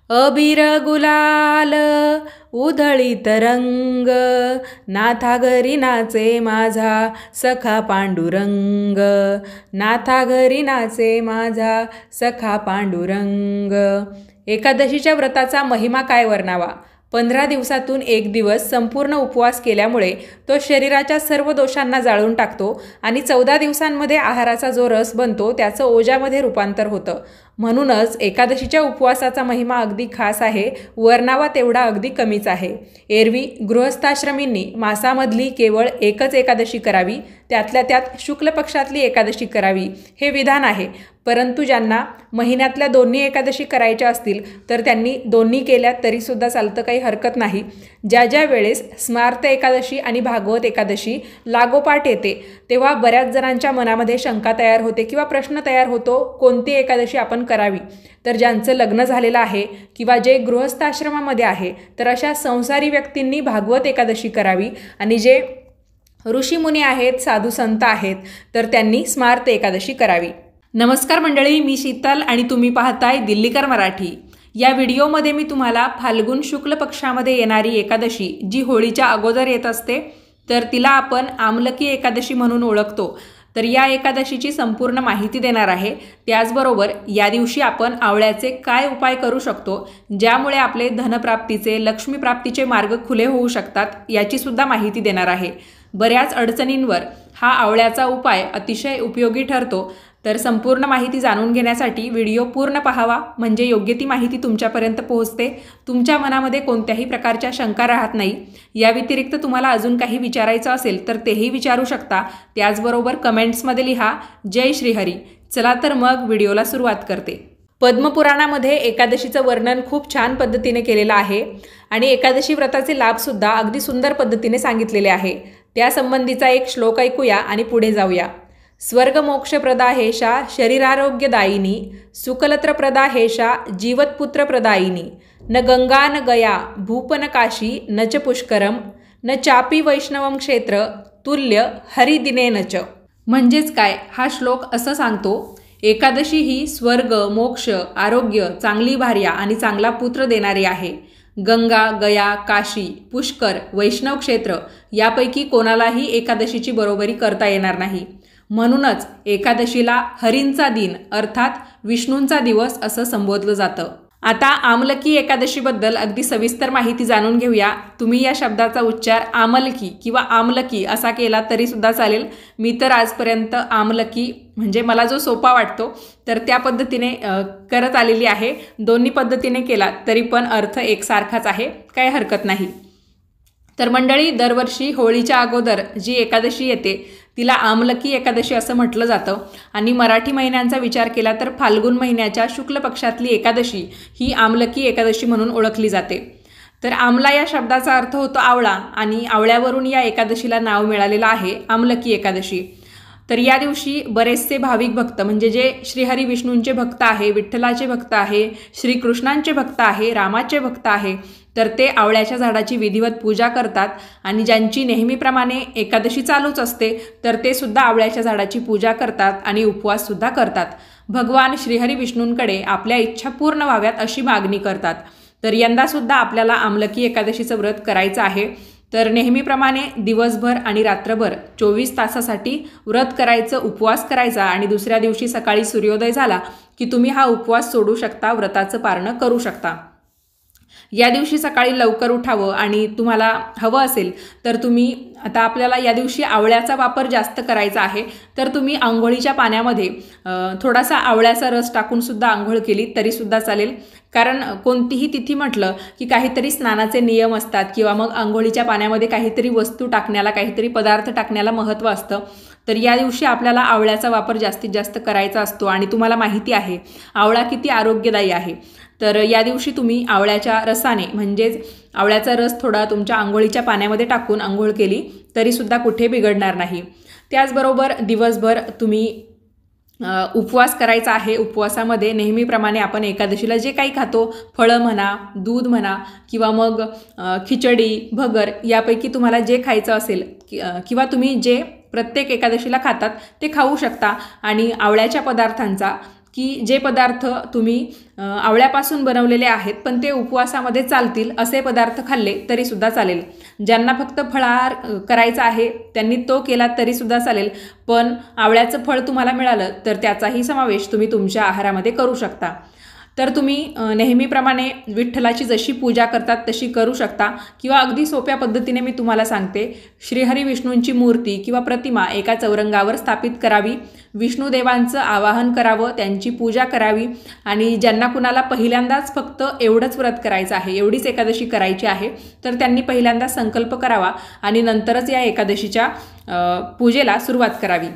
अबीर गुलाल उधळीत रंग, नाथा घरी नाचे माझा सखा पांडुरंग, नाथा घरी नाचे माझा सखा पांडुरंग। एकादशीच्या व्रताचा महिमा काय वर्णावा? 15 दिवसातून एक दिवस संपूर्ण उपवास केल्यामुळे तो शरीराच्या सर्व दोषांना जाळून टाकतो आणि 14 दिवसांमध्ये आहाराचा जो रस बनतो त्याचं ओजामध्ये रूपांतर होतं। म्हणूनच एकादशीच्या उपवासाचा महिमा अगदी खास आहे, वर्णावा तेवढा अगदी कमीच आहे। एरवी गृहस्थाश्रमींनी मासामधली केवळ एकच एकादशी करावी, त्यातल्या त्यात शुक्ल पक्षातली एकादशी करावी हे विधान आहे। परंतु ज्यांना महिन्यातल्या दोन्ही एकादशी करायच्या असतील तर त्यांनी दोन्ही केल्या तरीसुद्धा चालतं, काही हरकत नाही। ज्या ज्या वेळेस स्मार्त एकादशी आणि भागवत एकादशी लागोपाठ येते तेव्हा बऱ्याच जणांच्या मनामध्ये शंका तयार होते किंवा प्रश्न तयार होतो, कोणती एकादशी आपण करावी। तर ज्यांचं लग्न झालेलं आहे किंवा जे गृहस्थाश्रमामध्ये आहे तर अशा संसारी व्यक्तींनी भागवत एकादशी करावी आणि जे ऋषीमुनी आहेत, साधू संत आहेत तर त्यांनी स्मार्त एकादशी करावी। नमस्कार मंडळी, मी शीतल आणि तुम्ही पाहताय दिल्लीकर मराठी। या व्हिडिओमध्ये मी तुम्हाला फाल्गुन शुक्ल पक्षामध्ये येणारी एकादशी जी होळीच्या अगोदर येत असते तर तिला आपण आमलकी एकादशी म्हणून ओळखतो, तर या एकादशीची संपूर्ण माहिती देणार आहे। त्याचबरोबर या दिवशी आपण आवळ्याचे काय उपाय करू शकतो ज्यामुळे आपले धनप्राप्तीचे, लक्ष्मीप्राप्तीचे मार्ग खुले होऊ शकतात याची सुद्धा माहिती देणार आहे। बऱ्याच अडचणींवर हा आवळ्याचा उपाय अतिशय उपयोगी ठरतो, तर संपूर्ण माहिती जाणून घेण्यासाठी व्हिडिओ पूर्ण पाहावा, म्हणजे योग्य ती माहिती तुमच्यापर्यंत पोहोचते, तुमच्या मनामध्ये कोणत्याही प्रकारच्या शंका राहत नाही। या व्यतिरिक्त तुम्हाला अजून काही विचारायचं असेल तर तेही विचारू शकता। त्याचबरोबर कमेंट्समध्ये लिहा जय श्रीहरी। चला तर मग व्हिडिओला सुरुवात करते। पद्मपुराणामध्ये एकादशीचं वर्णन खूप छान पद्धतीने केलेलं आहे आणि एकादशी व्रताचे लाभसुद्धा अगदी सुंदर पद्धतीने सांगितलेले आहे। त्यासंबंधीचा एक श्लोक ऐकूया आणि पुढे जाऊया। स्वर्गमोक्षप्रदा हेषा शरीरारोग्यदायिनी, सुकलत्रप्रदा हेषा जीवत्पुत्रप्रदायिनी, न गंगा न गया भूपन काशी न च पुष्करम, न चापी वैष्णवम क्षेत्र तुल्य हरिदिनेन च। म्हणजेच काय, हा श्लोक असं सांगतो, एकादशी ही स्वर्ग, मोक्ष, आरोग्य, चांगली भार्या आणि चांगला पुत्र देणारी आहे। गंगा, गया, काशी, पुष्कर, वैष्णव क्षेत्र यापैकी कोणालाही एकादशीची बरोबरी करता येणार नाही। म्हणूनच एकादशीला हरींचा दिन अर्थात विष्णूंचा दिवस असं संबोधलं जातं। आता आमलकी एकादशीबद्दल अगदी सविस्तर माहिती जाणून घेऊया। तुम्ही या शब्दाचा उच्चार आमलकी किंवा आमलकी असा केला तरी सुद्धा चालेल। मी तर आजपर्यंत आमलकी म्हणजे मला जो सोपा वाटतो तर त्या पद्धतीने करत आलेली आहे। दोन्ही पद्धतीने केला तरी पण अर्थ एकसारखाच आहे, काही हरकत नाही। तर मंडळी, दरवर्षी होळीच्या अगोदर जी एकादशी येते तिला आमलकी एकादशी असं म्हटलं जातं आणि मराठी महिन्यांचा विचार केला तर फाल्गुन महिन्याच्या शुक्ल पक्षातली एकादशी ही आमलकी एकादशी म्हणून ओळखली जाते। तर आमला या शब्दाचा अर्थ होतो आवळा आणि आवळ्यावरून या एकादशीला नाव मिळालेलं आहे आमलकी एकादशी। तर या दिवशी बरेचसे भाविक भक्त म्हणजे जे श्रीहरी विष्णूंचे भक्त आहे, विठ्ठलाचे भक्त आहे, श्रीकृष्णांचे भक्त आहे, रामाचे भक्त आहे तर ते आवळ्याच्या झाडाची विधिवत पूजा करतात आणि ज्यांची नेहमीप्रमाणे एकादशी चालूच असते तर ते सुद्धा आवळ्याच्या झाडाची पूजा करतात आणि उपवाससुद्धा करतात। भगवान श्रीहरी विष्णूंकडे आपल्या इच्छा पूर्ण व्हाव्यात अशी मागणी करतात। तर यंदासुद्धा आपल्याला आमलकी एकादशीचं व्रत करायचं आहे। तर नेहमीप्रमाणे दिवसभर आणि रात्रभर 24 तासासाठी व्रत करायचं, उपवास करायचा आणि दुसऱ्या दिवशी सकाळी सूर्योदय झाला की तुम्ही हा उपवास सोडू शकता, व्रताचं पारणं करू शकता। या दिवशी सकाळी लवकर उठावं आणि तुम्हाला हवं असेल तर तुम्ही, आता आपल्याला या दिवशी आवळ्याचा वापर जास्त करायचा आहे तर तुम्ही आंघोळीच्या पाण्यामध्ये थोडासा आवळ्याचा रस टाकून सुद्धा आंघोळ केली तरी सुद्धा चालेल। कारण कोणतीही तिथी म्हटलं की काहीतरी स्नानाचे नियम असतात किंवा मग आंघोळीच्या पाण्यामध्ये काहीतरी वस्तू टाकण्याला, काहीतरी पदार्थ टाकण्याला महत्त्व असतं। तर या दिवशी आपल्याला आवळ्याचा वापर जास्तीत जास्त करायचा असतो आणि तुम्हाला माहिती आहे आवळा किती आरोग्यदायी आहे। तर या दिवशी तुम्ही आवळ्याच्या रसाने म्हणजेच आवळ्याचा रस थोडा तुमच्या आंघोळीच्या पाण्यामध्ये टाकून आंघोळ केली तरीसुद्धा कुठे बिघडणार नाही। त्याचबरोबर दिवसभर तुम्ही उपवास करायचा आहे। उपवासामध्ये नेहमीप्रमाणे आपण एकादशीला जे काही खातो, फळं म्हणा, दूध म्हणा किंवा मग खिचडी, भगर यापैकी तुम्हाला जे खायचं असेल किंवा तुम्ही जे प्रत्येक एकादशीला खातात ते खाऊ शकता आणि आवळ्याच्या पदार्थांचा की जे पदार्थ तुम्ही आवळ्यापासून बनवलेले आहेत पण ते उपवासामध्ये चालतील असे पदार्थ खाल्ले तरीसुद्धा चालेल. ज्यांना फक्त फळाहार करायचा आहे त्यांनी तो केला तरीसुद्धा चालेल, पण आवळ्याचं फळ तुम्हाला मिळालं तर त्याचाही समावेश तुम्ही तुमच्या आहारामध्ये करू शकता. तर तुम्ही नेहमीप्रमाणे विठ्ठलाची जशी पूजा करतात तशी करू शकता, किंवा अगदी सोप्या पद्धतीने मी तुम्हाला सांगते, श्रीहरी विष्णूंची मूर्ती किंवा प्रतिमा एका चौरंगावर स्थापित करावी, विष्णुदेवांचं आवाहन करावं, त्यांची पूजा करावी, आणि ज्यांना कुणाला पहिल्यांदाच फक्त एवढंच व्रत करायचं आहे, एवढीच एकादशी करायची आहे, तर त्यांनी पहिल्यांदा संकल्प करावा आणि नंतरच या एकादशीच्या पूजेला सुरुवात करावी.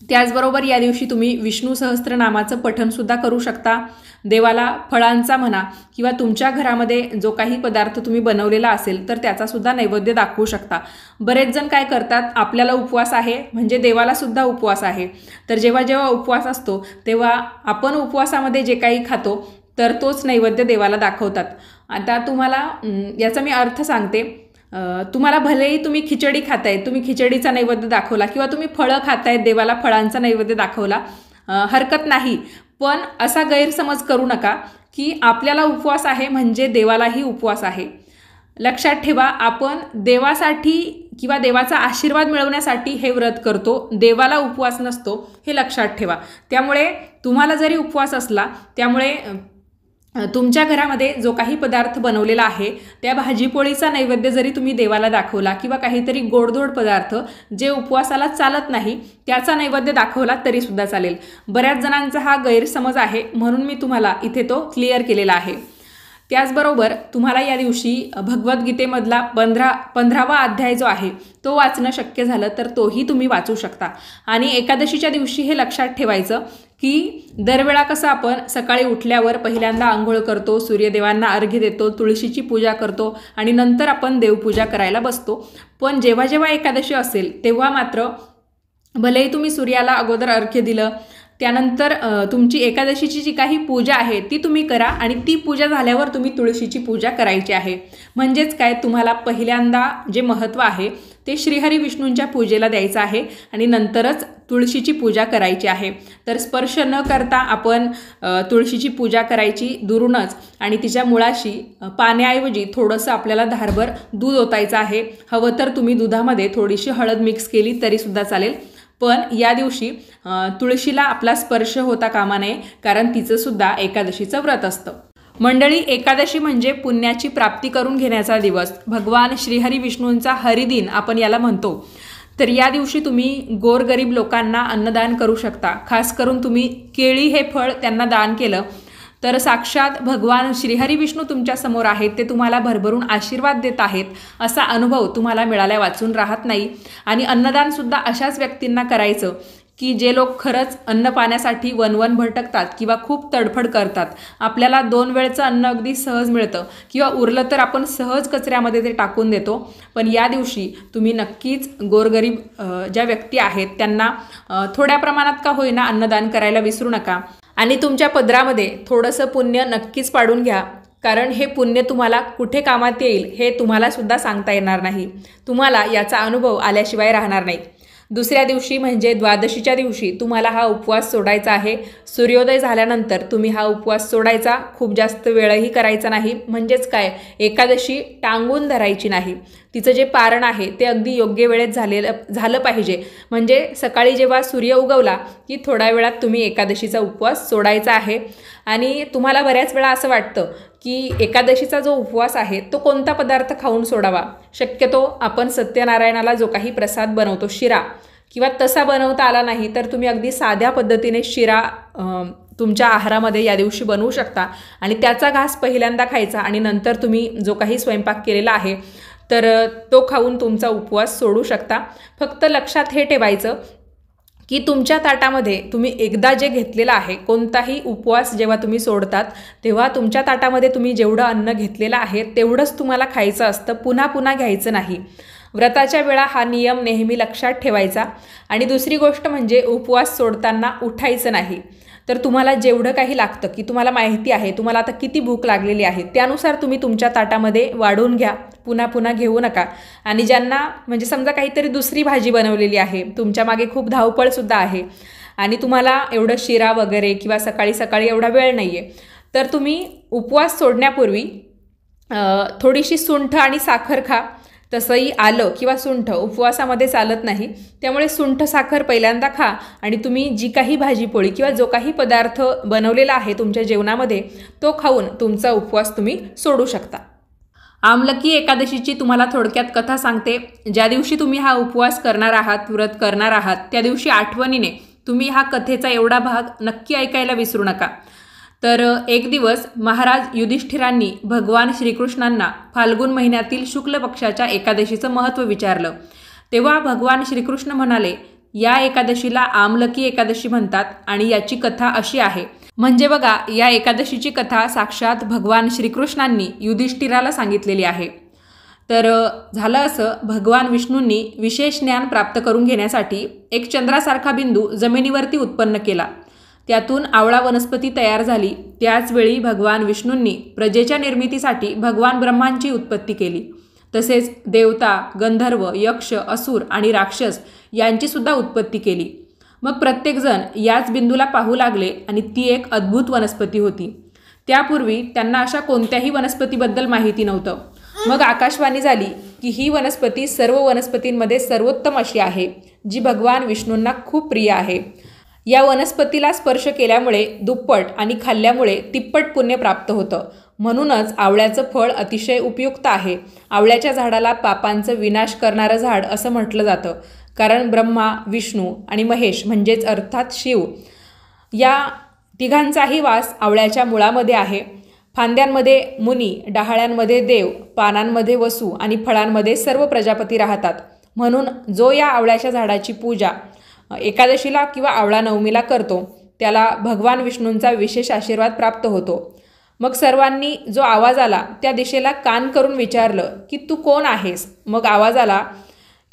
त्याचबरोबर या दिवशी तुम्ही विष्णू सहस्त्रनामाचं पठणसुद्धा करू शकता. देवाला फळांचा म्हणा किंवा तुमच्या घरामध्ये जो काही पदार्थ तुम्ही बनवलेला असेल तर त्याचासुद्धा नैवेद्य दाखवू शकता. बरेच जण काय करतात, आपल्याला उपवास आहे म्हणजे देवालासुद्धा उपवास आहे, तर जेव्हा जेव्हा उपवास असतो तेव्हा आपण उपवासामध्ये जे काही खातो तर तोच नैवेद्य देवाला दाखवतात. आता तुम्हाला याचा मी अर्थ सांगते. तुम्हाला भलेही तुम्ही खिचडी खातायत, तुम्ही खिचडीचा नैवेद्य दाखवला, किंवा तुम्ही फळं खातायत देवाला फळांचा नैवेद्य दाखवला, हरकत नाही, पण असा गैरसमज करू नका की आपल्याला उपवास आहे म्हणजे देवालाही उपवास आहे. लक्षात ठेवा, आपण देवासाठी किंवा देवाचा आशीर्वाद मिळवण्यासाठी हे व्रत करतो, देवाला उपवास नसतो, हे लक्षात ठेवा. त्यामुळे तुम्हाला जरी उपवास असला, त्यामुळे तुमच्या घरामध्ये जो काही पदार्थ बनवलेला आहे त्या भाजीपोळीचा नैवेद्य जरी तुम्ही देवाला दाखवला, किंवा काहीतरी गोडधोड पदार्थ जे उपवासाला चालत नाही त्याचा नैवेद्य दाखवला तरीसुद्धा चालेल. बऱ्याच जणांचा हा गैरसमज आहे, म्हणून मी तुम्हाला इथे तो क्लिअर केलेला आहे. त्याचबरोबर तुम्हाला या दिवशी भगवद्गीतेमधला 15वा अध्याय जो आहे तो वाचणं शक्य झालं तर तोही तुम्ही वाचू शकता. आणि एकादशीच्या दिवशी हे लक्षात ठेवायचं की दरवेळा कसं आपण सकाळी उठल्यावर पहिल्यांदा आंघोळ करतो, सूर्यदेवांना अर्घ्य देतो, तुळशीची पूजा करतो आणि नंतर आपण देवपूजा करायला बसतो. पण जेव्हा जेव्हा एकादशी असेल तेव्हा मात्र भलेही तुम्ही सूर्याला अगोदर अर्घ्य दिलं, त्यानंतर तुमची एकादशीची जी काही पूजा आहे ती तुम्ही करा, आणि ती पूजा झाल्यावर तुम्ही तुळशीची पूजा करायची आहे. म्हणजेच काय, तुम्हाला पहिल्यांदा जे महत्त्व आहे ते श्रीहरी विष्णूंच्या पूजेला द्यायचं आहे आणि नंतरच तुळशीची पूजा करायची आहे. तर स्पर्श न करता आपण तुळशीची पूजा करायची दुरूनच, आणि तिच्या मुळाशी पाण्याऐवजी थोडंसं आपल्याला धारभर दूध ओतायचं आहे. हवं तर तुम्ही दुधामध्ये थोडीशी हळद मिक्स केली तरीसुद्धा चालेल, पण या दिवशी तुळशीला आपला स्पर्श होता कामा नये, कारण तिचंसुद्धा एकादशीचं व्रत असतं. मंडळी, एकादशी म्हणजे पुण्याची प्राप्ती करून घेण्याचा दिवस, भगवान श्रीहरी विष्णूंचा हरिदिन आपण याला म्हणतो. तर या दिवशी तुम्ही गोरगरीब लोकांना अन्नदान करू शकता. खास करून तुम्ही केळी हे फळ त्यांना दान केलं तर साक्षात भगवान श्रीहरी विष्णू तुमच्या समोर आहेत, ते तुम्हाला भरभरून आशीर्वाद देत आहेत असा अनुभव तुम्हाला मिळाल्या वाचून राहत नाही. आणि अन्नदानसुद्धा अशाच व्यक्तींना करायचं की जे लोक खरंच अन्न पाण्यासाठी वनवन भटकतात किंवा खूप तडफड करतात. आपल्याला 2 वेळचं अन्न अगदी सहज मिळतं, किंवा उरलं तर आपण सहज कचऱ्यामध्ये ते टाकून देतो. पण या दिवशी तुम्ही नक्कीच गोरगरीब ज्या व्यक्ती आहेत त्यांना थोड्या प्रमाणात का होईना अन्नदान करायला विसरू नका. आणि तुमच्या पदरामध्ये थोडंसं पुण्य नक्कीच पाडून घ्या, कारण हे पुण्य तुम्हाला कुठे कामात येईल हे तुम्हाला सुद्धा सांगता येणार नाही. तुम्हाला याचा अनुभव आल्याशिवाय राहणार नाही. दुसऱ्या दिवशी म्हणजे द्वादशीच्या दिवशी तुम्हाला हा उपवास सोडायचा आहे. सूर्योदय झाल्यानंतर तुम्ही हा उपवास सोडायचा, खूप जास्त वेळही करायचा नाही. म्हणजेच काय, एकादशी टांगून धरायची नाही. तिचं जे पारण आहे ते अगदी योग्य वेळेत झालं पाहिजे. म्हणजे सकाळी जेव्हा सूर्य उगवला की थोड्या वेळात तुम्ही एकादशीचा उपवास सोडायचा आहे. आणि तुम्हाला बऱ्याच वेळा असं वाटतं की एकादशीचा जो उपवास आहे तो कोणता पदार्थ खाऊन सोडावा. शक्यतो आपण सत्यनारायणाला जो काही प्रसाद बनवतो, शिरा, किंवा तसा बनवता आला नाही तर तुम्ही अगदी साध्या पद्धतीने शिरा तुमच्या आहारामध्ये या दिवशी बनवू शकता, आणि त्याचा घास पहिल्यांदा खायचा आणि नंतर तुम्ही जो काही स्वयंपाक केलेला आहे तर तो खाऊन तुमचा उपवास सोडू शकता. फक्त लक्षात हे ठेवायचं की तुमच्या ताटामध्ये तुम्ही एकदा जे घेतलेलं आहे, कोणताही उपवास जेव्हा तुम्ही सोडतात तेव्हा तुमच्या ताटामध्ये तुम्ही जेवढं अन्न घेतलेलं आहे तेवढंच तुम्हाला खायचं असतं, पुन्हा पुन्हा घ्यायचं नाही. व्रताच्या वेळा हा नियम नेहमी लक्षात ठेवायचा. आणि दुसरी गोष्ट म्हणजे उपवास सोडताना उठायचं नाही. तर तुम्हाला जेवढं काही लागतं, की तुम्हाला माहिती आहे तुम्हाला आता किती भूक लागलेली आहे, त्यानुसार तुम्ही तुमच्या ताटामध्ये वाढून घ्या, पुन्हा पुन्हा घेऊ नका. आणि ज्यांना म्हणजे समजा काहीतरी दुसरी भाजी बनवलेली आहे, तुमच्या मागे खूप धावपळसुद्धा आहे आणि तुम्हाला एवढं शिरा वगैरे किंवा सकाळी सकाळी एवढा वेळ नाही आहे, तर तुम्ही उपवास सोडण्यापूर्वी थोडीशी सुंठ आणि साखर खा. तसंही आलं किंवा सुंठ उपवासामध्ये चालत नाही, त्यामुळे सुंठ साखर पहिल्यांदा खा आणि तुम्ही जी काही भाजीपोळी किंवा जो काही पदार्थ बनवलेला आहे तुमच्या जेवणामध्ये तो खाऊन तुमचा उपवास तुम्ही सोडू शकता. आमलकी एकादशीची तुम्हाला थोडक्यात कथा सांगते. ज्या दिवशी तुम्ही हा उपवास करणार आहात, व्रत करणार आहात, त्या दिवशी आठवणीने तुम्ही हा कथेचा एवढा भाग नक्की ऐकायला विसरू नका. तर एक दिवस महाराज युधिष्ठिरांनी भगवान श्रीकृष्णांना फाल्गुन महिन्यातील शुक्ल पक्षाच्या एकादशीचं महत्त्व विचारलं. तेव्हा भगवान श्रीकृष्ण म्हणाले, या एकादशीला आमलकी एकादशी म्हणतात आणि याची कथा अशी आहे. म्हणजे बघा, या एकादशीची कथा साक्षात भगवान श्रीकृष्णांनी युधिष्ठिराला सांगितलेली आहे. तर झालं असं, भगवान विष्णूंनी विशेष ज्ञान प्राप्त करून घेण्यासाठी एक चंद्रासारखा बिंदू जमिनीवरती उत्पन्न केला. त्यातून आवळा वनस्पती तयार झाली. त्याचवेळी भगवान विष्णूंनी प्रजेच्या निर्मितीसाठी भगवान ब्रह्मांची उत्पत्ती केली. तसेच देवता, गंधर्व, यक्ष, असुर आणि राक्षस यांचीसुद्धा उत्पत्ती केली. मग प्रत्येकजण याच बिंदूला पाहू लागले आणि ती एक अद्भुत वनस्पती होती. त्यापूर्वी त्यांना अशा कोणत्याही वनस्पतीबद्दल माहिती नव्हतं. मग आकाशवाणी झाली की ही वनस्पती सर्व वनस्पतींमध्ये सर्वोत्तम अशी आहे, जी भगवान विष्णूंना खूप प्रिय आहे. या वनस्पतीला स्पर्श केल्यामुळे दुप्पट आणि खाल्ल्यामुळे तिप्पट पुण्य प्राप्त होतं. म्हणूनच आवळ्याचं फळ अतिशय उपयुक्त आहे. आवळ्याच्या झाडाला पापांचं विनाश करणारं झाड असं म्हटलं जातं, कारण ब्रह्मा, विष्णू आणि महेश म्हणजेच अर्थात शिव या तिघांचाही वास आवळ्याच्या मुळामध्ये आहे. फांद्यांमध्ये मुनी, डहाळ्यांमध्ये देव, पानांमध्ये वसू आणि फळांमध्ये सर्व प्रजापती राहतात. म्हणून जो या आवळ्याच्या झाडाची पूजा एकादशीला किंवा आवळा नवमीला करतो त्याला भगवान विष्णूंचा विशेष आशीर्वाद प्राप्त होतो. मग सर्वांनी जो आवाज आला त्या दिशेला कान करून विचारलं की तू कोण आहेस? मग आवाज आला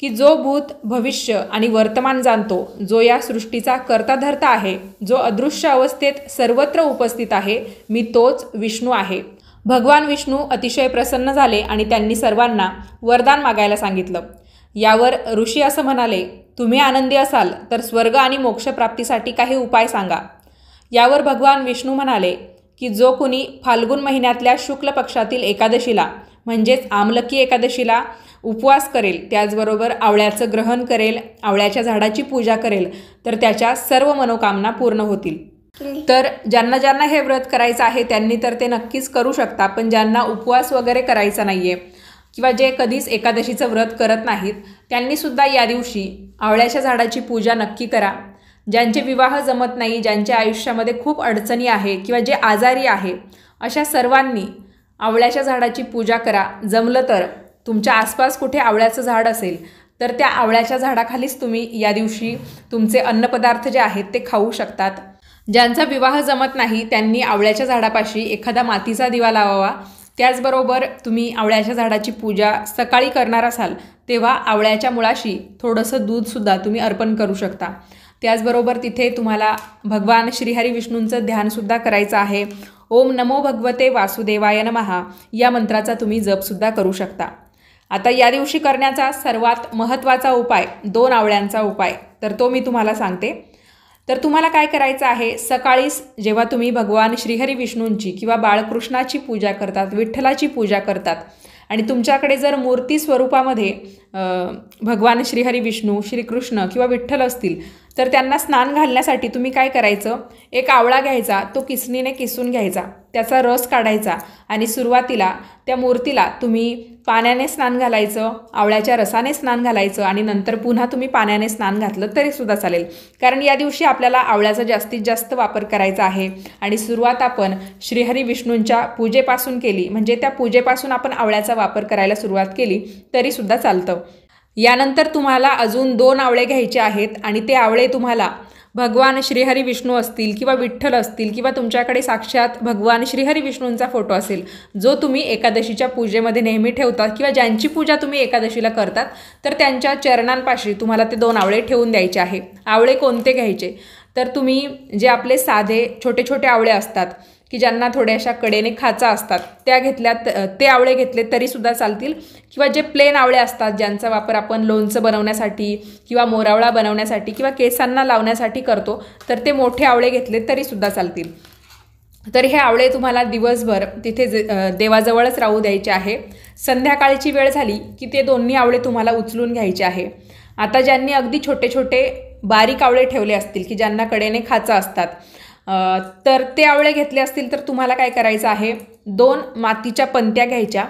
की जो भूत, भविष्य आणि वर्तमान जाणतो, जो या सृष्टीचा कर्ताधर्ता आहे, जो अदृश्य अवस्थेत सर्वत्र उपस्थित आहे, मी तोच विष्णू आहे. भगवान विष्णू अतिशय प्रसन्न झाले आणि त्यांनी सर्वांना वरदान मागायला सांगितलं. यावर ऋषी असं म्हणाले, तुम्ही आनंदी असाल तर स्वर्ग आणि मोक्षप्राप्तीसाठी काही उपाय सांगा. यावर भगवान विष्णू म्हणाले की जो कुणी फाल्गुन महिन्यातल्या शुक्ल पक्षातील एकादशीला म्हणजेच आमलकी एकादशीला उपवास करेल, त्याचबरोबर आवळ्याचं ग्रहण करेल, आवळ्याच्या झाडाची पूजा करेल, तर त्याच्या सर्व मनोकामना पूर्ण होतील. तर ज्यांना ज्यांना हे व्रत करायचं आहे त्यांनी तर ते नक्कीच करू शकता. पण ज्यांना उपवास वगैरे करायचा नाही आहे किंवा जे कधीच एकादशीचं व्रत करत नाहीत त्यांनीसुद्धा या दिवशी आवळ्याच्या झाडाची पूजा नक्की करा. ज्यांचे विवाह जमत नाही, ज्यांच्या आयुष्यामध्ये खूप अडचणी आहे किंवा जे आजारी आहे, अशा सर्वांनी आवळ्याच्या झाडाची पूजा करा. जमलं तर तुमच्या आसपास कुठे आवळ्याचं झाड असेल तर त्या आवळ्याच्या झाडाखालीच तुम्ही या दिवशी तुमचे अन्नपदार्थ जे आहेत ते खाऊ शकतात. ज्यांचा विवाह जमत नाही त्यांनी आवळ्याच्या झाडापाशी एखादा मातीचा दिवा लावावा. त्याचबरोबर तुम्ही आवळ्याच्या झाडाची पूजा सकाळी करणार असाल तेव्हा आवळ्याच्या मुळाशी थोडंसं दूधसुद्धा तुम्ही अर्पण करू शकता. त्याचबरोबर तिथे तुम्हाला भगवान श्रीहरी विष्णूंचं ध्यानसुद्धा करायचं आहे. ओम नमो भगवते वासुदेवाय नमः या मंत्राचा तुम्ही जपसुद्धा करू शकता. आता या दिवशी करण्याचा सर्वात महत्त्वाचा उपाय 2 आवळ्यांचा उपाय, तर तो मी तुम्हाला सांगते. तर तुम्हाला काय करायचं आहे, सकाळीच जेव्हा तुम्ही भगवान श्रीहरी विष्णूंची किंवा बाळकृष्णाची पूजा करतात, विठ्ठलाची पूजा करतात आणि तुमच्याकडे जर मूर्ती स्वरूपामध्ये भगवान श्रीहरी विष्णू, श्रीकृष्ण किंवा विठ्ठल असतील तर त्यांना स्नान घालण्यासाठी तुम्ही काय करायचं, एक आवळा घ्यायचा, तो किसणीने किसून घ्यायचा, त्याचा रस काढायचा आणि सुरुवातीला त्या मूर्तीला तुम्ही पाण्याने स्नान घालायचं, आवळ्याच्या रसाने स्नान घालायचं आणि नंतर पुन्हा तुम्ही पाण्याने स्नान घातलं तरीसुद्धा चालेल. कारण या दिवशी आपल्याला आवळ्याचा जास्तीत जास्त वापर करायचा आहे आणि सुरुवात आपण श्रीहरी विष्णूंच्या पूजेपासून केली, म्हणजे त्या पूजेपासून आपण आवळ्याचा वापर करायला सुरुवात केली तरीसुद्धा चालतं. यानंतर तुम्हाला अजून 2 आवळे घ्यायचे आहेत आणि ते आवळे तुम्हाला भगवान श्रीहरी विष्णू असतील किंवा विठ्ठल असतील किंवा तुमच्याकडे साक्षात भगवान श्रीहरी विष्णूंचा फोटो असेल जो तुम्ही एकादशीच्या पूजेमध्ये नेहमी ठेवतात किंवा ज्यांची पूजा तुम्ही एकादशीला करतात तर त्यांच्या चरणांपाशी तुम्हाला ते 2 आवळे ठेवून द्यायचे आहे. आवळे कोणते घ्यायचे, तर तुम्ही जे आपले साधे छोटे छोटे आवळे असतात की ज्यांना थोड्याशा कडेने खाचा असतात त्या घेतल्यात, ते आवळे घेतले तरीसुद्धा चालतील, किंवा जे प्लेन आवळे असतात ज्यांचा वापर आपण लोणचं बनवण्यासाठी किंवा मोरावळा बनवण्यासाठी किंवा केसांना लावण्यासाठी करतो, तर ते मोठे आवळे घेतले तरीसुद्धा चालतील. तर हे आवळे तुम्हाला दिवसभर तिथे देवाजवळच राहू द्यायचे आहे. संध्याकाळची वेळ झाली की ते दोन्ही आवळे तुम्हाला उचलून घ्यायचे आहे. आता ज्यांनी अगदी छोटे छोटे बारीक आवळे ठेवले असतील की ज्यांना कडेने खाचा असतात, तर ते आवळे घेतले असतील तर तुम्हाला काय करायचं आहे, 2 मातीच्या पंत्या घ्यायच्या,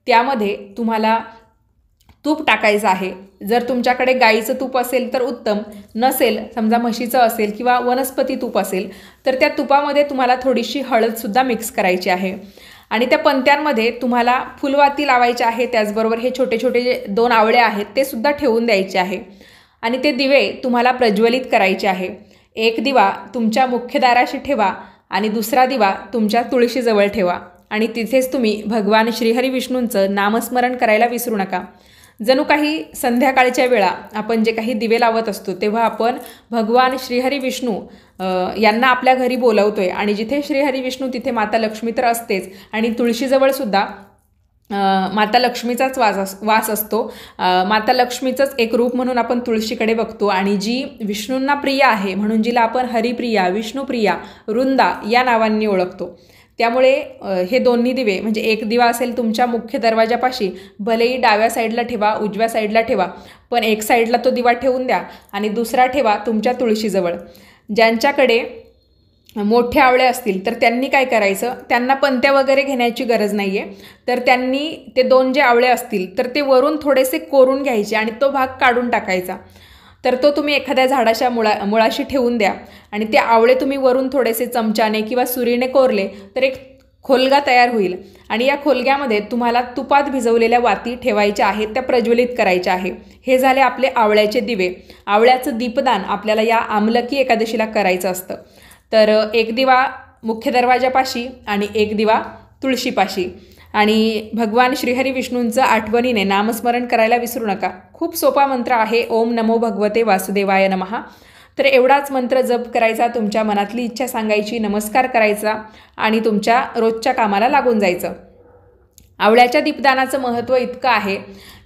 त्यामध्ये तुम्हाला तूप टाकायचं आहे. जर तुमच्याकडे गाईचं तूप असेल तर उत्तम, नसेल समजा म्हशीचं असेल किंवा वनस्पती तूप असेल तर त्या तुपामध्ये तुम्हाला थोडीशी हळदसुद्धा मिक्स करायची आहे. आणि त्या पंत्यांमध्ये तुम्हाला फुलवाती लावायचे आहे. त्याचबरोबर हे छोटे छोटे जे 2 आवळे आहेत ते सुद्धा ठेवून द्यायचे आहे. आणि ते दिवे तुम्हाला प्रज्वलित करायचे आहे. एक दिवा तुमच्या मुख्य दाराशी ठेवा आणि दुसरा दिवा तुमच्या तुळशीजवळ ठेवा आणि तिथेच तुम्ही भगवान श्रीहरी विष्णूंचं नामस्मरण करायला विसरू नका. जणू काही संध्याकाळच्या वेळा आपण जे काही दिवे लावत असतो तेव्हा आपण भगवान श्रीहरी विष्णू यांना आपल्या घरी बोलवतोय. आणि जिथे श्रीहरी विष्णू तिथे माता लक्ष्मी तर असतेच, आणि तुळशीजवळसुद्धा माता लक्ष्मीचाच वास असतो. माता लक्ष्मीचंच एक रूप म्हणून आपण तुळशीकडे बघतो. आणि जी विष्णूंना प्रिया आहे म्हणून जिला आपण हरिप्रिया, विष्णुप्रिया, वृंदा या नावांनी ओळखतो. त्यामुळे हे दोन्ही दिवे, म्हणजे एक दिवा असेल तुमच्या मुख्य दरवाजापाशी, भलेही डाव्या साईडला ठेवा, उजव्या साईडला ठेवा, पण एक साईडला तो दिवा ठेवून द्या आणि दुसरा ठेवा तुमच्या तुळशीजवळ. ज्यांच्याकडे मोठे आवळे असतील तर त्यांनी काय करायचं, त्यांना पंत्या वगैरे घेण्याची गरज नाही आहे, तर त्यांनी ते 2 जे आवळे असतील तर ते वरून थोडेसे कोरून घ्यायचे आणि तो भाग काढून टाकायचा. तर तो तुम्ही एखाद्या झाडाच्या मुळाशी ठेवून द्या आणि ते आवळे तुम्ही वरून थोडेसे चमच्याने किंवा सुरीने कोरले तर एक खोलगा तयार होईल. आणि या खोलग्यामध्ये तुम्हाला तुपात भिजवलेल्या वाती ठेवायच्या आहेत, त्या प्रज्वलित करायच्या आहे. हे झाले आपले आवळ्याचे दिवे. आवळ्याचं दीपदान आपल्याला या आमलकी एकादशीला करायचं असतं. तर एक दिवा मुख्य दरवाजापाशी आणि एक दिवा तुळशीपाशी. आणि भगवान श्रीहरी विष्णूंचं आठवणीने नामस्मरण करायला विसरू नका. खूप सोपा मंत्र आहे, ओम नमो भगवते वासुदेवाय नमः. तर एवढाच मंत्र जप करायचा, तुमच्या मनातली इच्छा सांगायची, नमस्कार करायचा आणि तुमच्या रोजच्या कामाला लागून जायचं. आवळ्याच्या दीपदानाचं महत्त्व इतकं आहे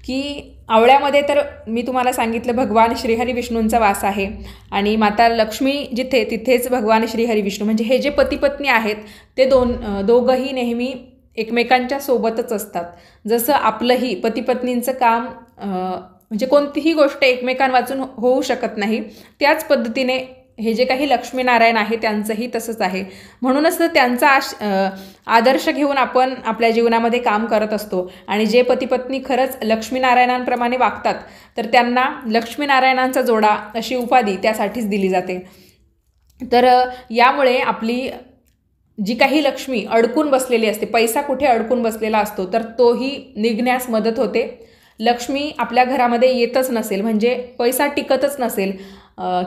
की आवळ्यामध्ये तर मी तुम्हाला सांगितलं भगवान श्रीहरी विष्णूंचा वास आहे आणि माता लक्ष्मी जिथे तिथेच भगवान श्रीहरी विष्णू, म्हणजे हे जे पती पत्नी आहेत ते दोघंही नेहमी एकमेकांच्या सोबतच असतात. जसं आपलंही पती पत्नींचं काम म्हणजे कोणतीही गोष्ट एकमेकांवाचून होऊ शकत नाही, त्याच पद्धतीने हे जे काही लक्ष्मीनारायण आहे त्यांचंही तसंच आहे. म्हणूनच तर त्यांचा आदर्श घेऊन आपण आपल्या जीवनामध्ये काम करत असतो. आणि जे पती पत्नी खरंच लक्ष्मीनारायणांप्रमाणे वागतात तर त्यांना लक्ष्मीनारायणांचा जोडा अशी उपाधी त्यासाठीच दिली जाते. तर यामुळे आपली जी काही लक्ष्मी अडकून बसलेली असते, पैसा कुठे अडकून बसलेला असतो तर तोही निघण्यास मदत होते. लक्ष्मी आपल्या घरामध्ये येतच नसेल, म्हणजे पैसा टिकतच नसेल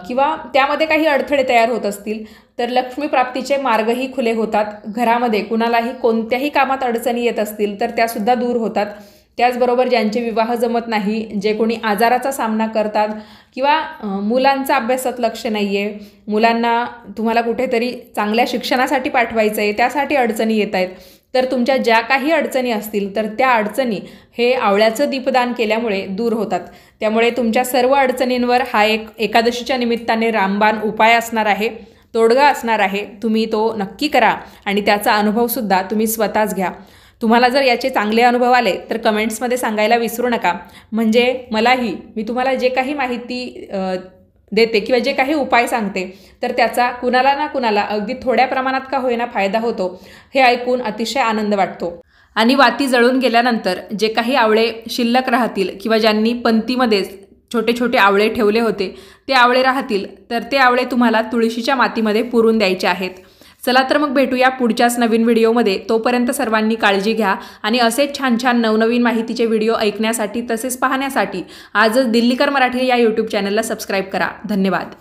किंवा त्यामध्ये काही अडथळे तयार होत असतील तर लक्ष्मी प्राप्तीचे मार्गही खुले होतात. घरामध्ये कुणालाही कोणत्याही कामात अडचणी येत असतील तर त्यासुद्धा दूर होतात. त्याचबरोबर ज्यांचे विवाह जमत नाही, जे कोणी आजाराचा सामना करतात किंवा मुलांचा अभ्यासात लक्ष नाही आहे, मुलांना तुम्हाला कुठेतरी चांगल्या शिक्षणासाठी पाठवायचं आहे, त्यासाठी अडचणी येत आहेत, तर तुमच्या ज्या काही अडचणी असतील तर त्या अडचणी हे आवळ्याचं दीपदान केल्यामुळे दूर होतात. त्यामुळे तुमच्या सर्व अडचणींवर हा एक एकादशीच्या निमित्ताने रामबाण उपाय असणार आहे, तोडगा असणार आहे. तुम्ही तो नक्की करा आणि त्याचा अनुभवसुद्धा तुम्ही स्वतःच घ्या. तुम्हाला जर याचे चांगले अनुभव आले तर कमेंट्समध्ये सांगायला विसरू नका, म्हणजे मलाही मी तुम्हाला जे काही माहिती देते किंवा जे काही उपाय सांगते तर त्याचा कुणाला ना कुणाला अगदी थोड्या प्रमाणात का होईना फायदा होतो हे ऐकून अतिशय आनंद वाटतो. आणि वाती जळून गेल्यानंतर जे काही आवळे शिल्लक राहतील किंवा ज्यांनी पंतीमध्येच छोटे छोटे आवळे ठेवले होते ते आवळे राहतील तर ते आवळे तुम्हाला तुळशीच्या मातीमध्ये पुरून द्यायचे आहेत. चला तर मग भेटूया पुढच्याच नवीन व्हिडिओमध्ये. तोपर्यंत सर्वांनी काळजी घ्या आणि असेच छान छान नवनवीन माहितीचे व्हिडिओ ऐकण्यासाठी तसेच पाहण्यासाठी आजच दिल्लीकर मराठी या यूट्यूब चॅनलला सबस्क्राईब करा. धन्यवाद.